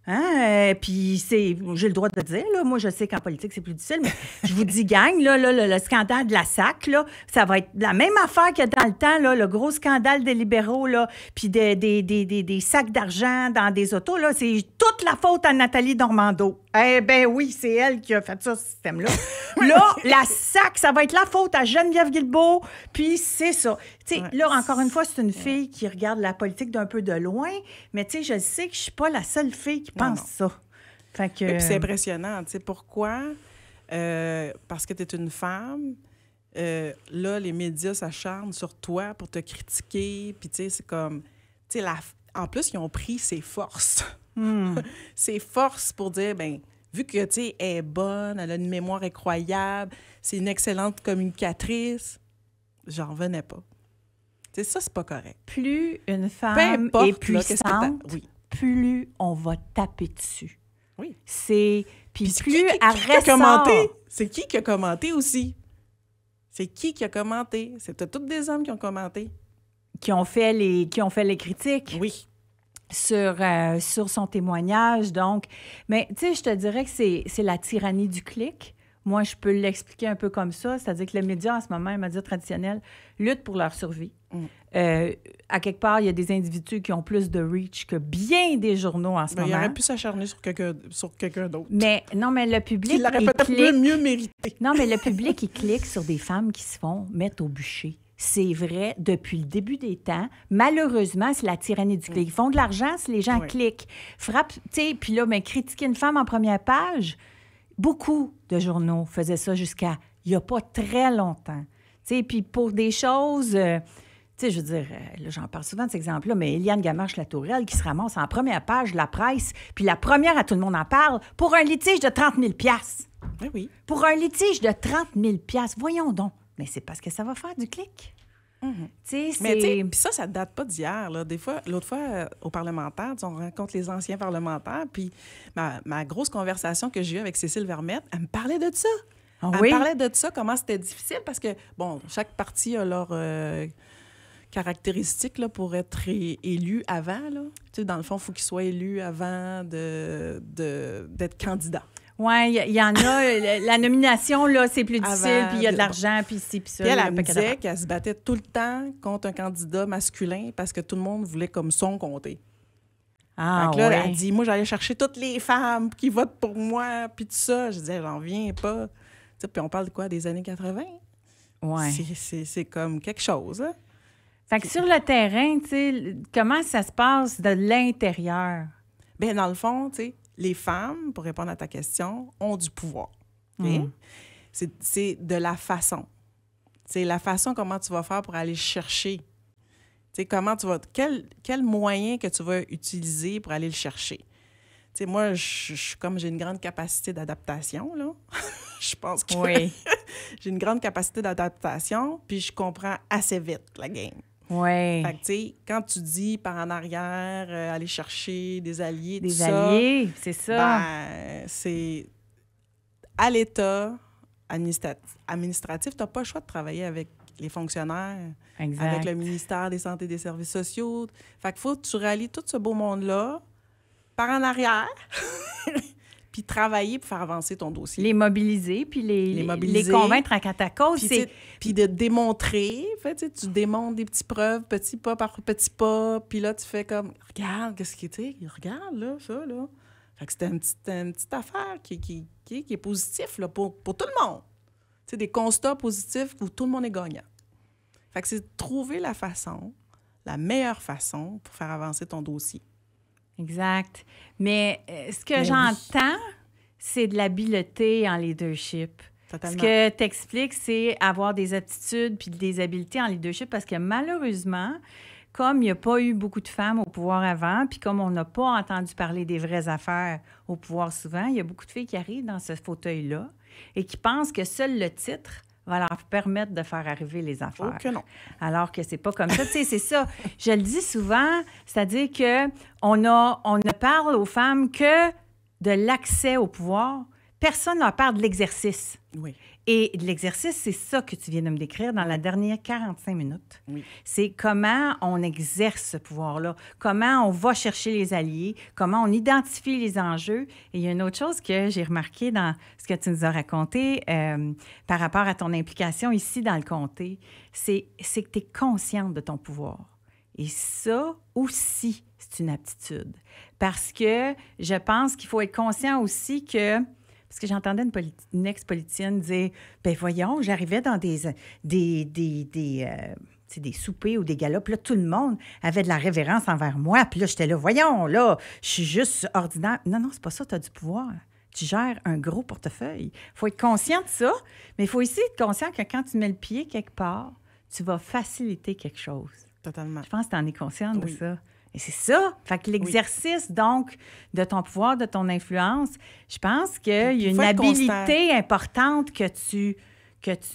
Hein? Puis j'ai le droit de le dire, là. Moi, je sais qu'en politique, c'est plus difficile, mais je vous dis, gang, là, le scandale de la SAC, là, ça va être la même affaire que dans le temps, là, le gros scandale des libéraux, là, puis des sacs d'argent dans des autos, là, c'est toute la faute à Nathalie Normando. Eh bien oui, c'est elle qui a fait ça, ce système-là. Là, la SAC, ça va être la faute à Geneviève Guilbeault, puis c'est ça. Là, encore une fois, c'est une fille qui regarde la politique d'un peu de loin, mais je sais que je suis pas la seule fille qui pense ça. Fait que... Et puis c'est impressionnant. Pourquoi? Parce que tu es une femme. Là, les médias s'acharnent sur toi pour te critiquer. Puis c'est comme... en plus, ils ont pris ses forces. Ses forces pour dire, bien, vu que, tu sais, elle est bonne, elle a une mémoire incroyable, c'est une excellente communicatrice, j'en revenais pas. Tu sais, ça, c'est pas correct. Plus une femme est puissante, plus on va taper dessus. Oui. Puis plus elle ressort... C'est qui a commenté aussi? C'est qui a commenté? C'était tous des hommes qui ont commenté. Qui ont fait les critiques. Oui. Sur son témoignage, donc. Mais, tu sais, je te dirais que c'est la tyrannie du clic. Moi, je peux l'expliquer un peu comme ça, c'est-à-dire que les médias, en ce moment, les médias traditionnels, luttent pour leur survie. À quelque part, il y a des individus qui ont plus de reach que bien des journaux en ce moment. Il aurait pu s'acharner sur quelqu'un d'autre. Mais non, mais le public... Il l'aurait peut-être mieux mérité. Non, mais le public, il clique sur des femmes qui se font mettre au bûcher. C'est vrai, depuis le début des temps. Malheureusement, c'est la tyrannie du clic. Ils font de l'argent si les gens cliquent. Frappe, tu sais, puis là, mais critiquer une femme en première page, beaucoup de journaux faisaient ça jusqu'à il n'y a pas très longtemps. Tu sais, puis pour des choses... tu sais, je veux dire, là, j'en parle souvent de cet exemple-là, mais Éliane Gamache-Latourelle qui se ramasse en première page de la presse, puis la première à tout le monde en parle, pour un litige de 30 000 Oui, oui. Pour un litige de 30 000 voyons donc. Mais c'est parce que ça va faire du clic. Tu sais, puis ça date pas d'hier. Là. Des fois, l'autre fois, au parlementaire, on rencontre les anciens parlementaires, puis ma grosse conversation que j'ai eue avec Cécile Vermette, elle me parlait de ça. Elle me parlait de ça, comment c'était difficile, parce que, bon, chaque parti a leur caractéristiques là, pour être élu avant. Là. Tu sais, dans le fond, il faut qu'il soit élu avant d'être candidat. Oui, il y en a. La nomination, là, c'est plus difficile, puis il y a de l'argent, puis ci, puis ça. Puis elle me disait qu'elle se battait tout le temps contre un candidat masculin parce que tout le monde voulait comme son compter. Donc là, elle dit, moi, j'allais chercher toutes les femmes qui votent pour moi, puis tout ça. Je disais, j'en viens pas. Puis on parle de quoi, des années 80? Oui. C'est comme quelque chose, hein? Fait que sur le terrain, tu sais, comment ça se passe de l'intérieur? Bien, dans le fond, tu sais, les femmes, pour répondre à ta question, ont du pouvoir. Okay? C'est de la façon. C'est la façon comment tu vas faire pour aller chercher. Tu sais, comment tu vas... Quel moyen que tu vas utiliser pour aller le chercher? Tu sais, moi, comme j'ai une grande capacité d'adaptation, là, je pense que j'ai une grande capacité d'adaptation, puis je comprends assez vite la game. Oui. Fait que, tu sais, quand tu dis par en arrière, aller chercher des alliés, des alliés, c'est ça. Ben, c'est à l'État administratif, tu n'as pas le choix de travailler avec les fonctionnaires, avec le ministère des Santé et des Services sociaux. Fait qu'il faut que tu rallies tout ce beau monde-là par en arrière, puis travailler pour faire avancer ton dossier. Les mobiliser, puis les convaincre à ta cause. Puis de démontrer, en fait, tu démontres des petites preuves, petit pas par petit pas, puis là, tu fais comme, regarde, qu'est-ce qui est, regarde, là, ça, là. Fait que c'était une petite affaire qui est positif, là, pour tout le monde. Tu sais, des constats positifs où tout le monde est gagnant. Fait que c'est de trouver la meilleure façon pour faire avancer ton dossier. Exact. Mais ce que j'entends, c'est de l'habileté en leadership. Totalement. Ce que tu expliques, c'est avoir des aptitudes puis des habiletés en leadership parce que malheureusement, comme il n'y a pas eu beaucoup de femmes au pouvoir avant, puis comme on n'a pas entendu parler des vraies affaires au pouvoir souvent, il y a beaucoup de filles qui arrivent dans ce fauteuil-là et qui pensent que seul le titre va leur permettre de faire arriver les affaires. Oh que non. Alors que c'est pas comme ça. Tu sais, c'est ça. Je le dis souvent, c'est-à-dire qu'on ne parle aux femmes que de l'accès au pouvoir. Personne ne leur parle de l'exercice. Oui. Et l'exercice, c'est ça que tu viens de me décrire dans la dernière 45 minutes. Oui. C'est comment on exerce ce pouvoir-là, comment on va chercher les alliés, comment on identifie les enjeux. Et il y a une autre chose que j'ai remarqué dans ce que tu nous as raconté par rapport à ton implication ici dans le comté, c'est que tu es consciente de ton pouvoir. Et ça aussi, c'est une aptitude. Parce que je pense qu'il faut être conscient aussi que... Parce que j'entendais une ex-politicienne dire « Bien, voyons, j'arrivais dans des soupers ou des galas, puis là, tout le monde avait de la révérence envers moi. Puis là, j'étais là, voyons, là, je suis juste ordinaire. » Non, non, c'est pas ça, tu as du pouvoir. Tu gères un gros portefeuille. Il faut être conscient de ça, mais il faut aussi être conscient que quand tu mets le pied quelque part, tu vas faciliter quelque chose. Totalement. Je pense que tu en es consciente de ça. Et c'est ça. Fait que l'exercice, donc, de ton pouvoir, de ton influence, je pense qu'il y a une habilité importante que tu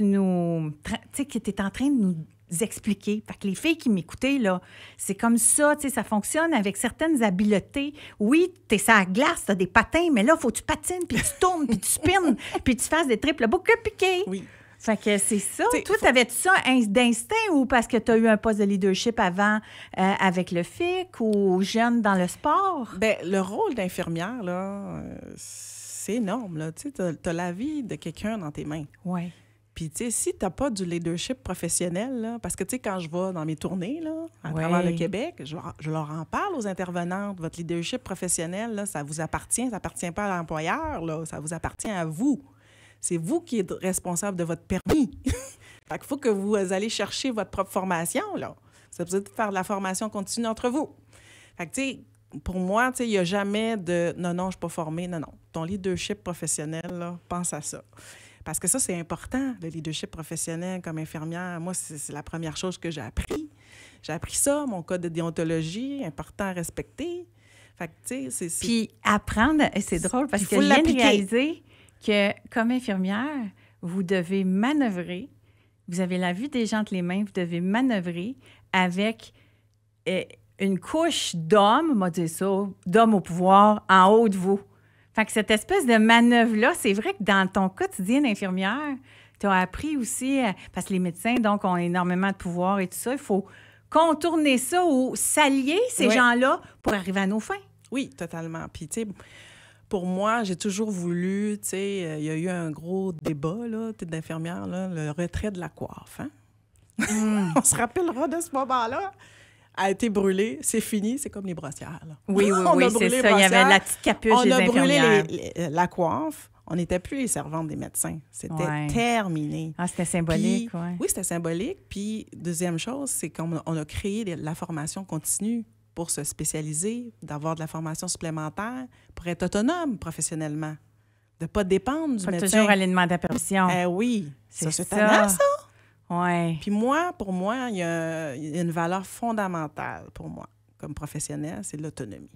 nous... Tu sais, que tu es en train de nous expliquer. Fait que les filles qui m'écoutaient, là, c'est comme ça, tu sais, ça fonctionne avec certaines habiletés. Oui, t'es sur la glace, t'as des patins, mais là, il faut que tu patines, puis tu tournes, puis tu spins, puis tu fasses des triples boucles piquées. Oui. Fait que c'est ça. Toi, t'avais-tu ça d'instinct ou parce que tu as eu un poste de leadership avant avec le FIC ou jeune dans le sport? Bien, le rôle d'infirmière, là, c'est énorme, là. Tu sais, t'as la vie de quelqu'un dans tes mains. Oui. Puis, tu sais, si tu n'as pas du leadership professionnel, là, parce que, tu sais, quand je vais dans mes tournées, là, à travers le Québec, je leur en parle aux intervenantes. Votre leadership professionnel, là, ça vous appartient. Ça n'appartient pas à l'employeur, là. Ça vous appartient à vous. C'est vous qui êtes responsable de votre permis. Fait qu'il faut que vous allez chercher votre propre formation, là. Vous avez besoin de faire de la formation continue entre vous. Fait que, tu sais, pour moi, tu sais, il n'y a jamais de « non, je ne suis pas formée ». Non. Ton leadership professionnel, là, pense à ça. Parce que ça, c'est important, le leadership professionnel comme infirmière. Moi, c'est la première chose que j'ai appris. J'ai appris ça, mon code de déontologie, important à respecter. Fait que, tu sais, c'est... Puis apprendre, c'est drôle parce que je viens de réaliser que comme infirmière, vous devez manœuvrer. Vous avez la vue des gens entre les mains, vous devez manœuvrer avec une couche d'hommes, on va dire ça, d'hommes au pouvoir en haut de vous. Fait que cette espèce de manœuvre-là, c'est vrai que dans ton quotidien d'infirmière, tu as appris aussi, parce que les médecins, donc, ont énormément de pouvoir et tout ça, il faut contourner ça ou s'allier, ces gens-là, pour arriver à nos fins. Oui, totalement. Puis, tu sais, pour moi, j'ai toujours voulu, tu sais, il y a eu un gros débat, là, d'infirmière, là, le retrait de la coiffe, hein? On se rappellera de ce moment-là. A été brûlé, c'est fini, c'est comme les brossières. Là. Oui, c'est ça. Il y avait la petite capuche des infirmières. On a brûlé la coiffe. On n'était plus les servantes des médecins. C'était terminé. Ah, c'était symbolique, oui. Oui, c'était symbolique. Puis, deuxième chose, c'est qu'on a créé la formation continue pour se spécialiser, d'avoir de la formation supplémentaire pour être autonome professionnellement, de ne pas dépendre du médecin. Toujours aller demander la permission. Oui, c'est tellement ça. Oui. Puis pour moi, il y a une valeur fondamentale pour moi, comme professionnelle, c'est l'autonomie.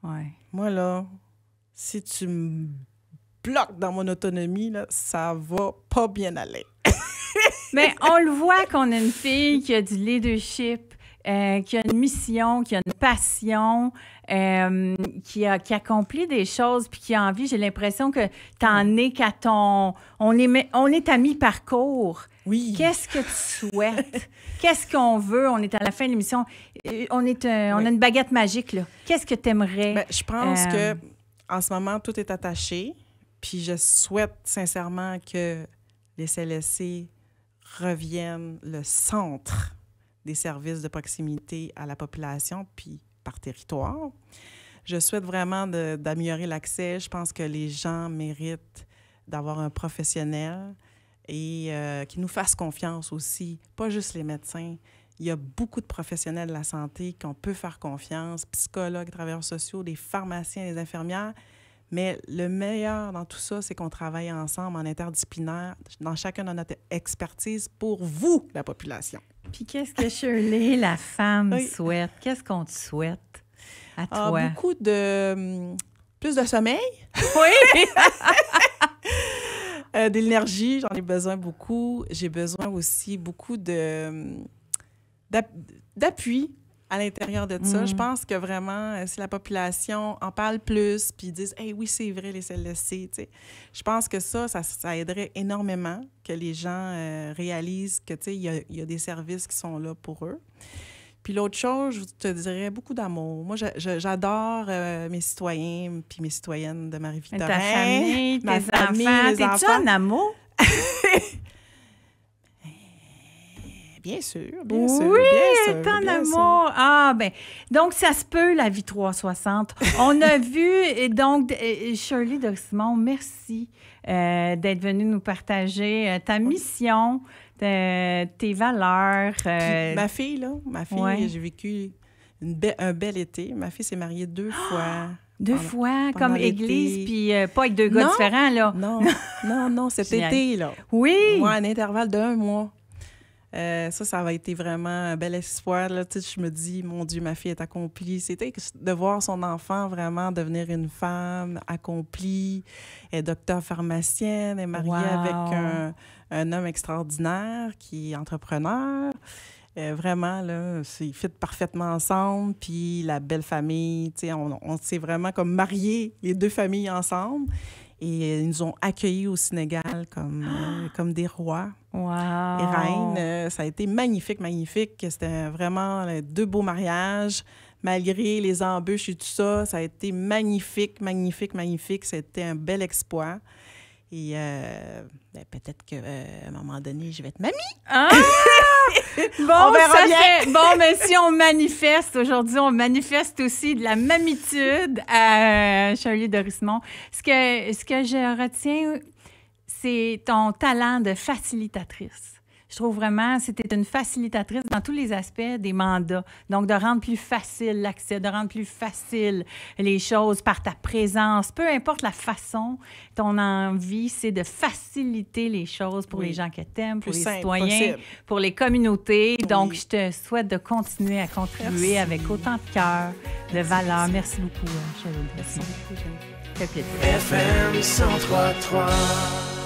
Oui. Moi, là, si tu me bloques dans mon autonomie, là, ça va pas bien aller. Mais on le voit qu'on a une fille qui a du leadership, qui a une mission, qui a une passion, qui accomplit des choses puis qui a envie. J'ai l'impression que t'en es qu'à ton... On est à mi-parcours. Oui. Qu'est-ce que tu souhaites? Qu'est-ce qu'on veut? On est à la fin de l'émission. On a une baguette magique, là. Qu'est-ce que tu aimerais? Bien, je pense que en ce moment, tout est attaché. Puis je souhaite sincèrement que les CLSC reviennent le centre des services de proximité à la population, puis par territoire. Je souhaite vraiment d'améliorer l'accès. Je pense que les gens méritent d'avoir un professionnel et qui nous fasse confiance aussi, pas juste les médecins. Il y a beaucoup de professionnels de la santé qu'on peut faire confiance, psychologues, travailleurs sociaux, des pharmaciens, des infirmières. Mais le meilleur dans tout ça, c'est qu'on travaille ensemble en interdisciplinaire, dans chacun de notre expertise pour vous, la population. Puis qu'est-ce que Shirley, la femme, souhaite? Qu'est-ce qu'on te souhaite à toi? Beaucoup de... plus de sommeil. Oui! De l'énergie, j'en ai besoin beaucoup. J'ai besoin aussi beaucoup d'appui à l'intérieur de ça. Je pense que vraiment, si la population en parle plus, puis disent « Hey, oui, c'est vrai, les CLSC », tu sais, je pense que ça aiderait énormément que les gens réalisent que, tu sais, il y a des services qui sont là pour eux. Puis l'autre chose, je te dirais beaucoup d'amour. Moi, j'adore mes citoyens puis mes citoyennes de Marie-Victorin. Ta famille, ma tes famille, enfants. mes enfants. T'es-tu en amour? Bien sûr, oui, t'es en amour. Sûr. Ah, ben donc ça se peut, la vie 360. On a vu, et donc, Shirley Doximon, merci d'être venue nous partager ta mission, tes valeurs. Ma fille, j'ai vécu un bel été. Ma fille s'est mariée 2 fois. 2 fois, comme église, puis pas avec 2 gars différents, là. Non, cet été, là. Oui. Moi, un intervalle d'1 mois. Ça va été vraiment un bel espoir. Là. Tu sais, je me dis, mon Dieu, ma fille est accomplie. C'était de voir son enfant vraiment devenir une femme accomplie. Elle est docteur pharmacienne, elle est mariée avec un homme extraordinaire qui est entrepreneur. Vraiment, là, ils fit parfaitement ensemble. Puis la belle famille, tu sais, on s'est vraiment comme mariés, les deux familles ensemble. Et ils nous ont accueillis au Sénégal comme des rois et reines. Ça a été magnifique, magnifique. C'était vraiment deux beaux mariages. Malgré les embûches et tout ça, ça a été magnifique, magnifique, magnifique. C'était un bel exploit. Et peut-être qu'à un moment donné, je vais être mamie. Ah! Bon, on verra bien. Bon, mais si on manifeste, aujourd'hui, on manifeste aussi de la mamitude à Shirley Dorismont. Ce que je retiens, c'est ton talent de facilitatrice. Je trouve vraiment que c'était une facilitatrice dans tous les aspects des mandats. Donc, de rendre plus facile l'accès, de rendre plus facile les choses par ta présence. Peu importe la façon, ton envie, c'est de faciliter les choses pour les gens que tu aimes, pour les citoyens, pour les communautés. Donc, je te souhaite de continuer à contribuer avec autant de cœur, de valeur. Merci beaucoup, Shirley. Merci beaucoup, Jeanne. Ça fait plaisir. FM 103.3